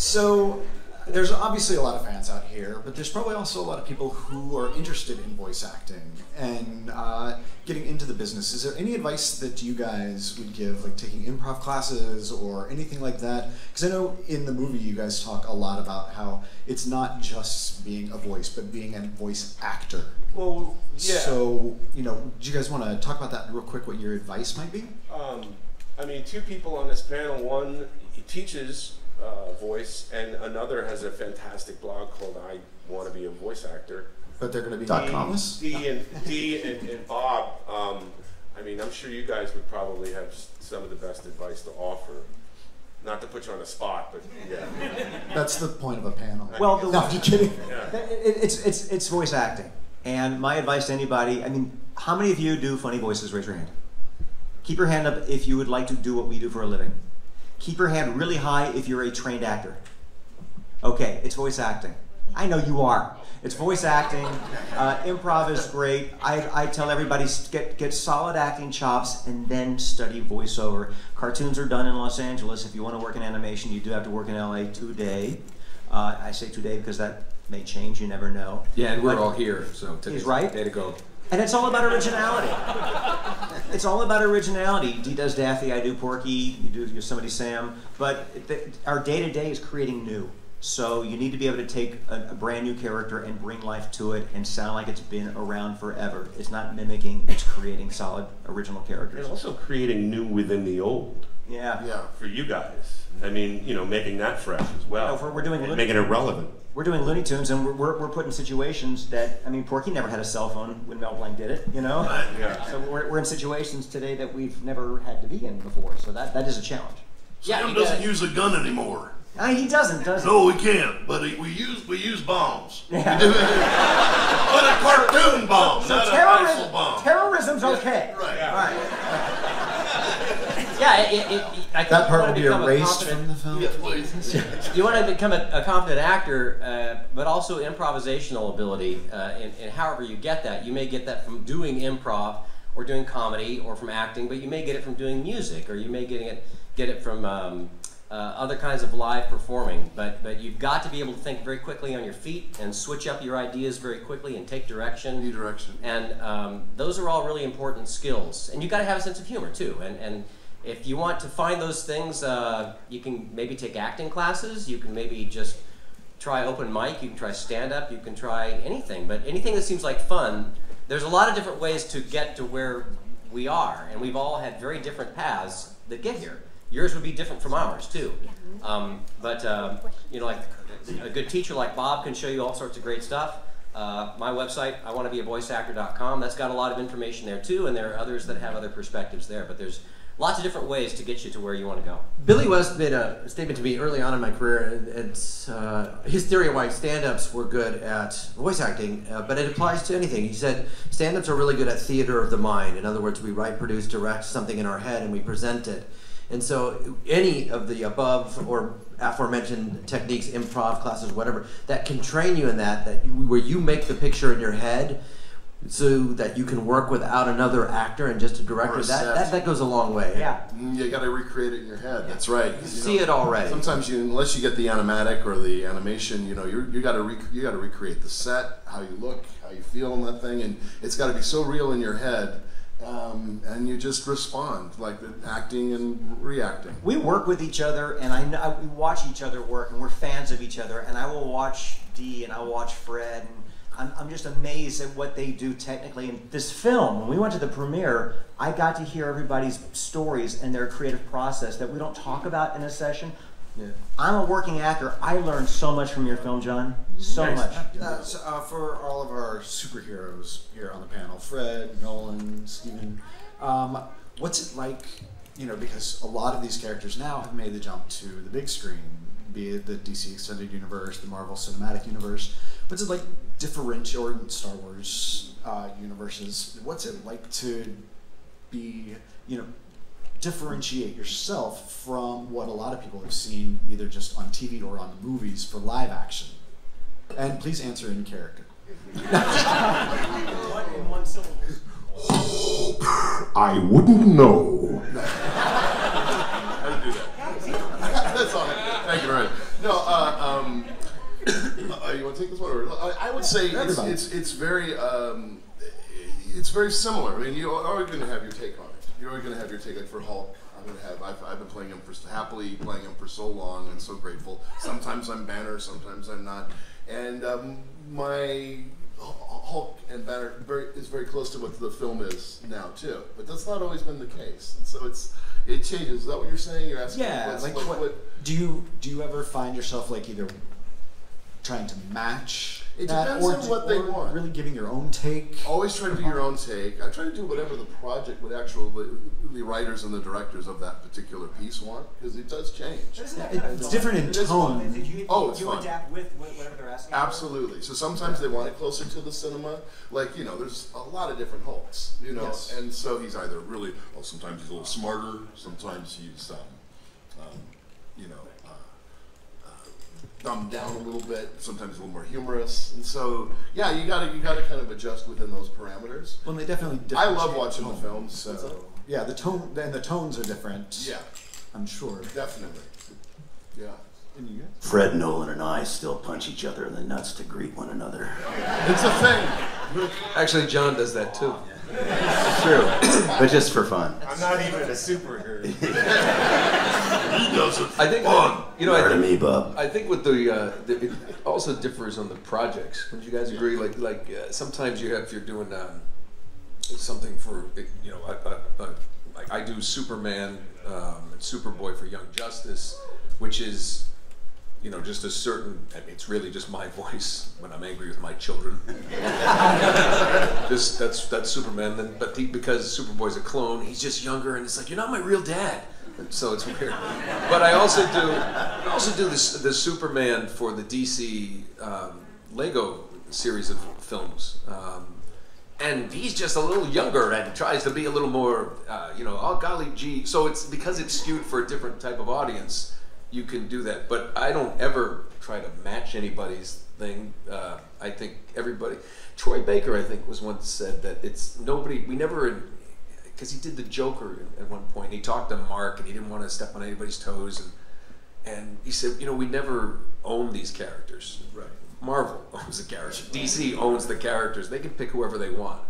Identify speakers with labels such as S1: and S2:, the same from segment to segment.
S1: So there's obviously a lot of fans out here, but there's probably also a lot of people who are interested in voice acting and getting into the business. Is there any advice that you guys would give, like taking improv classes or anything like that? Because I know in the movie you guys talk a lot about how it's not just being a voice, but being a voice actor.
S2: Well, yeah.
S1: So, you know, do you guys want to talk about that real quick, what your advice might be?
S2: I mean, two people on this panel, one teaches voice, and another has a fantastic blog called I Want to Be a Voice Actor.
S1: But they're going to be
S2: Dee and Bob, I mean, I'm sure you guys would probably have some of the best advice to offer. Not to put you on the spot, but yeah.
S1: That's the point of a panel.
S3: Well,
S1: no, I'm kidding.
S2: Yeah.
S3: It's voice acting. And my advice to anybody, I mean, how many of you do funny voices? Raise your hand. Keep your hand up if you would like to do what we do for a living. Keep your hand really high if you're a trained actor. Okay, it's voice acting. I know you are. It's voice acting. Improv is great. I tell everybody, get solid acting chops and then study voiceover. Cartoons are done in Los Angeles. If you want to work in animation, you do have to work in LA today. I say today because that may change, you never know.
S4: Yeah, and we're all here, so today's
S3: right.
S4: the day to go.
S3: And it's all about originality. It's all about originality. Dee does Daffy, I do Porky, you do somebody Sam. But our day-to-day is creating new. So you need to be able to take a brand new character and bring life to it and sound like it's been around forever. It's not mimicking, it's creating solid original characters.
S2: And also creating new within the old.
S3: Yeah.
S2: Yeah, for you guys. I mean, you know, making that fresh as well.
S3: No, we're doing
S2: making it relevant.
S3: We're doing Looney Tunes, and we're put in situations that, I mean, Porky never had a cell phone when Mel Blanc did it, you know?
S2: Yeah.
S3: So we're in situations today that we've never had to be in before, so that is a challenge.
S5: Sam doesn't use a gun anymore.
S3: He doesn't, does he?
S5: No, we can't, but we use bombs.
S3: Yeah.
S5: But a cartoon bomb,
S3: So
S5: not a rifle bomb.
S3: terrorism's okay.
S5: Right.
S3: Right.
S6: Yeah, I think
S1: That part will
S6: you
S1: be
S6: wanna become a
S1: erased
S6: confident-
S1: from the film.
S5: Yes, please.
S6: You want to become a confident actor, but also improvisational ability, and however you get that. You may get that from doing improv or doing comedy or from acting, but you may get it from doing music, or you may get it from other kinds of live performing. But you've got to be able to think very quickly on your feet and switch up your ideas very quickly and take direction.
S5: New direction.
S6: And those are all really important skills. And you've got to have a sense of humor too. And if you want to find those things, you can maybe take acting classes. You can maybe just try open mic. You can try stand-up. You can try anything. But anything that seems like fun, there's a lot of different ways to get to where we are. And we've all had very different paths that get here. Yours would be different from ours too. You know, like a good teacher like Bob can show you all sorts of great stuff. My website, iwannabeavoiceactor.com, that's got a lot of information there too, and there are others that have other perspectives there, but there's lots of different ways to get you to where you want to go.
S7: Billy West made a statement to me early on in my career. It's his theory of why stand-ups were good at voice acting, but it applies to anything. He said stand-ups are really good at theater of the mind. In other words, we write, produce, direct something in our head and we present it. And so any of the above or aforementioned techniques, improv classes, whatever, that can train you in that where you make the picture in your head so that you can work without another actor and just a director. That goes a long way.
S3: Yeah.
S5: You got to recreate it in your head. That's right.
S7: See it already.
S5: Sometimes unless you get the animatic or the animation, you know, you got to recreate the set, how you look, how you feel in that thing, and it's got to be so real in your head. And you just respond, like acting and reacting.
S3: We work with each other, and we watch each other work, and we're fans of each other. And I will watch Dee, and I'll watch Fred, and I'm just amazed at what they do technically. In this film, when we went to the premiere, I got to hear everybody's stories and their creative process that we don't talk about in a session. Yeah. I'm a working actor. I learned so much from your film, John. So much.
S1: For all of our superheroes here on the panel, Fred, Nolan, Steven, what's it like, you know, because a lot of these characters now have made the jump to the big screen, be it the DC Extended Universe, the Marvel Cinematic Universe. What's it like or Star Wars universes? What's it like to be, you know, differentiate yourself from what a lot of people have seen either just on TV or on the movies for live action? And please answer in character.
S3: In one syllable.
S5: I wouldn't know. How to do that? That's all. Thank you very much. No, you want to take this one? Or, I would say it's very similar. I mean, you are going to have your take on it. You're always going to have your take. Like for Hulk, I've been playing him happily playing him for so long and so grateful. Sometimes I'm Banner, sometimes I'm not. And my Hulk and Banner is very close to what the film is now too. But that's not always been the case. And so it changes. Is that what you're saying? You're asking?
S1: Yeah. What do you ever find yourself like either trying to match?
S5: It depends on what they want.
S1: Really giving your own take.
S5: Always try to do your own take. I try to do whatever the project would the writers and the directors of that particular piece want, because it does change.
S1: It's different in tone.
S5: It's fun.
S3: adapt with whatever they're asking.
S5: Absolutely. So sometimes they want it closer to the cinema. Like, there's a lot of different Hulks,
S1: Yes.
S5: and so he's either really, sometimes he's a little smarter, sometimes he's, dumbed down a little bit, sometimes a little more humorous, and so you gotta kind of adjust within those parameters.
S1: Well, they definitely.
S5: I love watching the films.
S1: So yeah, the tones are different.
S5: Yeah,
S1: I'm sure.
S5: Definitely. Yeah.
S1: And you guys?
S8: Fred, Nolan, and I still punch each other in the nuts to greet one another.
S5: It's a thing.
S4: Actually, John does that too.
S8: It's true, but just for fun.
S2: I'm not even a superhero.
S8: He does it.
S4: I think
S8: Pardon me, Bub.
S4: I think with it also differs on the projects. Would you guys agree? Like sometimes if you're doing something for like I do Superman and Superboy for Young Justice, which is just a certain. It's really just my voice when I'm angry with my children. That's Superman. Because Superboy's a clone, he's just younger, and it's like, you're not my real dad. So it's weird. But I also do the Superman for the DC Lego series of films. And he's just a little younger and tries to be a little more, oh golly gee. So it's because it's skewed for a different type of audience, you can do that. But I don't ever try to match anybody's thing. I think everybody, Troy Baker, I think, was once said that we never, because he did the Joker at one point. He talked to Mark and he didn't want to step on anybody's toes. And he said, we never own these characters.
S5: Right.
S4: Marvel owns the characters. DC owns the characters. They can pick whoever they want.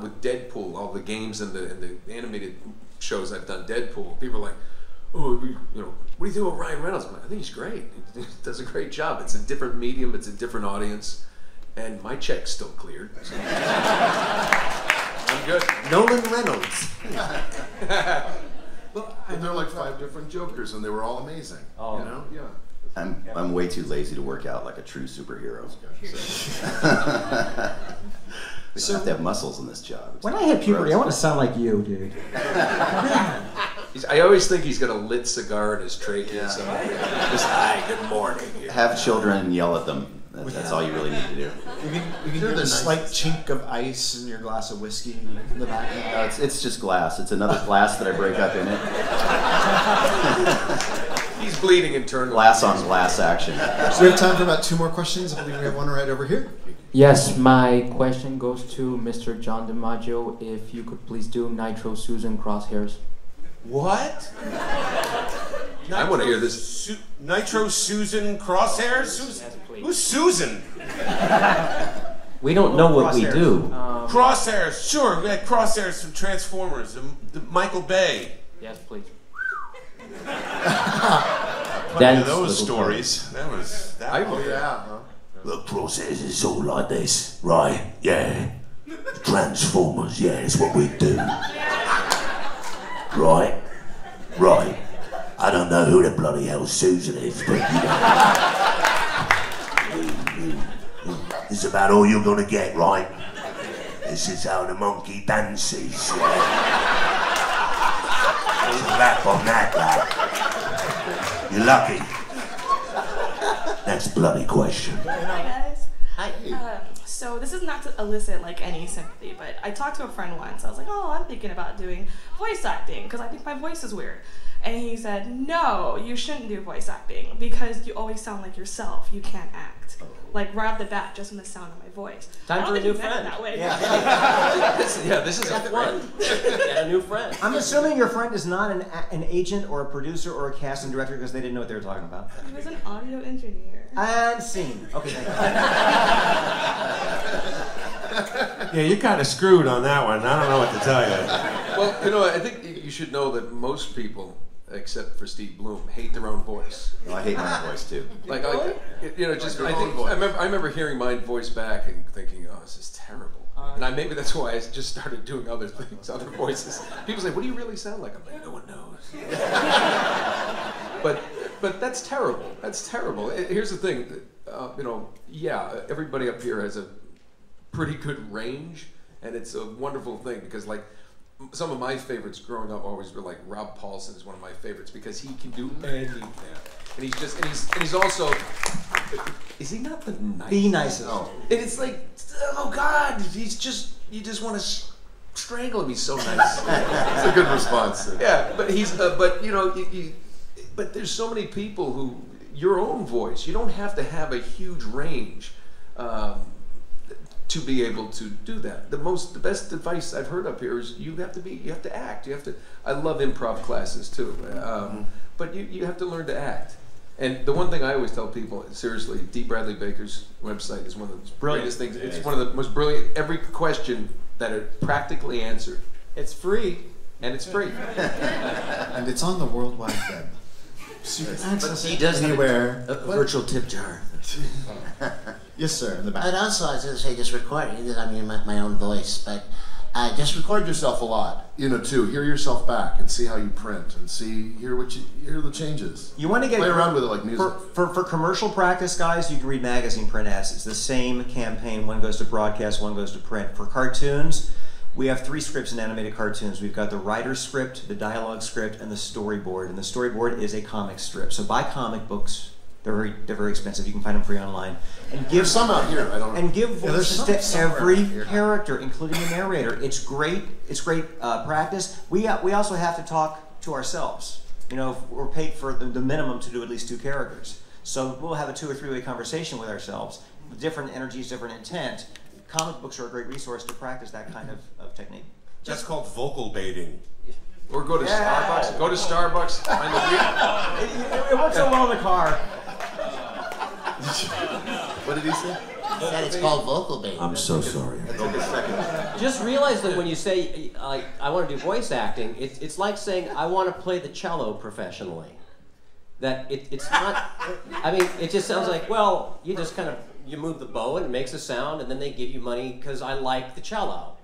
S4: With Deadpool, all the games and the animated shows I've done, Deadpool, people are like, what do you think about Ryan Reynolds? I'm like, I think he's great. He does a great job. It's a different medium. It's a different audience. And my check's still cleared. So. I'm good.
S7: Nolan Reynolds.
S5: And there are like 5 different Jokers, and they were all amazing.
S8: Oh.
S5: Yeah.
S8: I'm way too lazy to work out like a true superhero. We have to have muscles in this job.
S3: When I hit puberty, I want to sound like you, dude.
S4: I always think he's got a lit cigar in his trachea. So just, hi, good morning.
S8: Have children and yell at them. That's all you really need to do.
S1: You can hear the slight chink of ice in your glass of whiskey in the background.
S8: It's just glass. It's another glass that I break up in it.
S4: He's bleeding internally.
S8: Glass on glass action.
S1: So we have time for about 2 more questions. I believe we have one right over here.
S9: Yes, my question goes to Mr. John DiMaggio. If you could please do Nitro Susan Crosshairs.
S2: What?
S4: I want to hear this.
S2: Nitro Susan Crosshairs? Who's Susan?
S9: We don't know what we do.
S2: Crosshairs, sure. We had Crosshairs from Transformers. Michael Bay.
S9: Yes, please.
S2: Plenty of those stories. That was.
S8: The process is all like this, right? Yeah. Transformers, yeah, it's what we do. Right? Right. I don't know who the bloody hell Susan is, but this is about all you're gonna get, right? This is how the monkey dances. Yeah? Rap on that, lad. You're lucky. Next bloody question.
S10: Hi guys.
S6: Hi.
S10: So So this is not to elicit like any sympathy, but I talked to a friend once. I was like, oh, I'm thinking about doing voice acting because I think my voice is weird. And he said, no, you shouldn't do voice acting because you always sound like yourself. You can't act. Like right off the bat, just from the sound of my voice.
S6: Time for a new friend.
S10: That way.
S6: Yeah.
S4: This is
S6: fun. Get a new friend.
S3: I'm assuming your friend is not an agent or a producer or a casting director because they didn't know what they were talking about.
S10: He was an audio engineer.
S3: And scene. Okay, thank you.
S11: Yeah, you're kind of screwed on that one. I don't know what to tell you.
S4: Well, I think you should know that most people, except for Steve Blum, hate their own voice.
S3: No, I hate my own voice too.
S4: I remember hearing my voice back and thinking, oh, this is terrible. And maybe that's why I just started doing other things, other voices. People say, what do you really sound like? I'm like, no one knows. But that's terrible. That's terrible. Here's the thing, everybody up here has a pretty good range, and it's a wonderful thing because like some of my favorites growing up always were like Rob Paulson is one of my favorites because he can do anything, and he's also, is he not the nicest?
S3: The nicest.
S4: No. And it's like, oh God, you just want to strangle him. He's so nice.
S5: It's a good response.
S4: Yeah, but but there's so many people who your own voice. You don't have to have a huge range. To be able to do that. The best advice I've heard up here is you have to act. I love improv classes too, but you have to learn to act. And the one thing I always tell people, seriously, D. Bradley Baker's website is one of the greatest things. It's one of the most brilliant, every question that are practically answered. It's free, and it's free.
S1: And it's on the World Wide Web.
S7: But he does anywhere a virtual tip jar.
S1: Yes, sir, in the back.
S12: And also, I was going to say, just recording, I mean, my own voice, but just record yourself a lot.
S5: Too. Hear yourself back and see how you print and hear the changes.
S3: You want to get
S5: play around with it like music.
S3: For commercial practice, guys, you can read magazine print ads. It's the same campaign. One goes to broadcast, one goes to print. For cartoons, we have 3 scripts in animated cartoons. We've got the writer's script, the dialogue script, and the storyboard. And the storyboard is a comic strip. So buy comic books. They're very expensive. You can find them free online. And give
S5: some out here. I don't know.
S3: And give voices to every character, including the narrator. It's great. It's great practice. We also have to talk to ourselves. We're paid for the minimum to do at least 2 characters. So we'll have a 2 or 3-way conversation with ourselves. With different energies, different intent. Comic books are a great resource to practice that kind of technique.
S11: That's called vocal baiting.
S4: Or go to Starbucks. Go to Starbucks. Find
S3: it works so well in the car.
S5: What did he say?
S12: He said it's called vocal baiting.
S11: I'm so sorry.
S6: Just realize that when you say, I want to do voice acting, it's like saying, I want to play the cello professionally. That it's not, it just sounds like, well, you just kind of, you move the bow and it makes a sound, and then they give you money because I like the cello.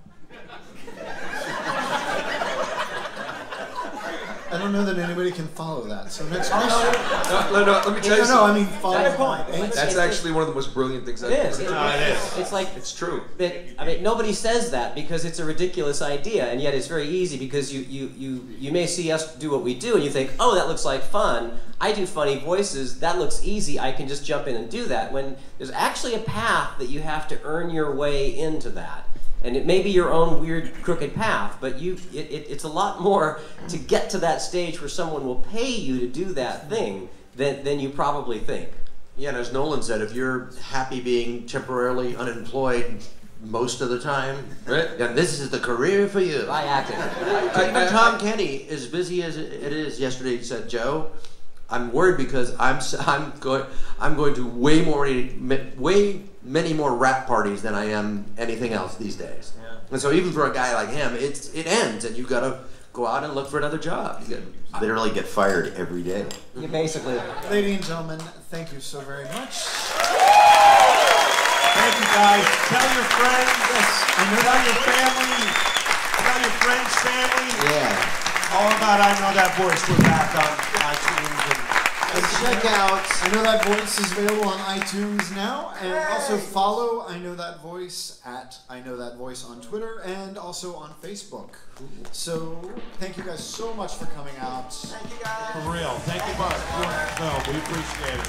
S1: I don't know that anybody can follow that. So next question.
S4: No, let me tell you something.
S1: I mean, follow the point.
S4: That's actually one of the most brilliant things I've ever heard.
S6: It is. It's like,
S4: it's true.
S6: Nobody says that because it's a ridiculous idea, and yet it's very easy because you may see us do what we do, and you think, oh, that looks like fun. I do funny voices. That looks easy. I can just jump in and do that. When there's actually a path that you have to earn your way into that. And it may be your own weird, crooked path, but it's a lot more to get to that stage where someone will pay you to do that thing than you probably think.
S7: Yeah, and as Nolan said, if you're happy being temporarily unemployed most of the time, then this is the career for you.
S6: By acting.
S7: Even Tom Kenny, as busy as it is yesterday, said, Joe, I'm worried because I'm going to way many more rap parties than I am anything else these days. Yeah. And so even for a guy like him, it ends, and you've got to go out and look for another job. You
S13: literally get fired every day.
S6: You basically.
S1: Ladies and gentlemen, thank you so very much.
S11: Thank you, guys. Tell your friends. Yes. And tell your family. Tell your friends, family.
S13: Yeah.
S11: All about I Know That Voice. We're back on iTunes.
S1: And check out I Know That Voice is available on iTunes now, and also follow I Know That Voice at I Know That Voice on Twitter and also on Facebook. So thank you guys so much for coming out.
S11: Thank you guys. For real. Thank you, Bud. We appreciate it.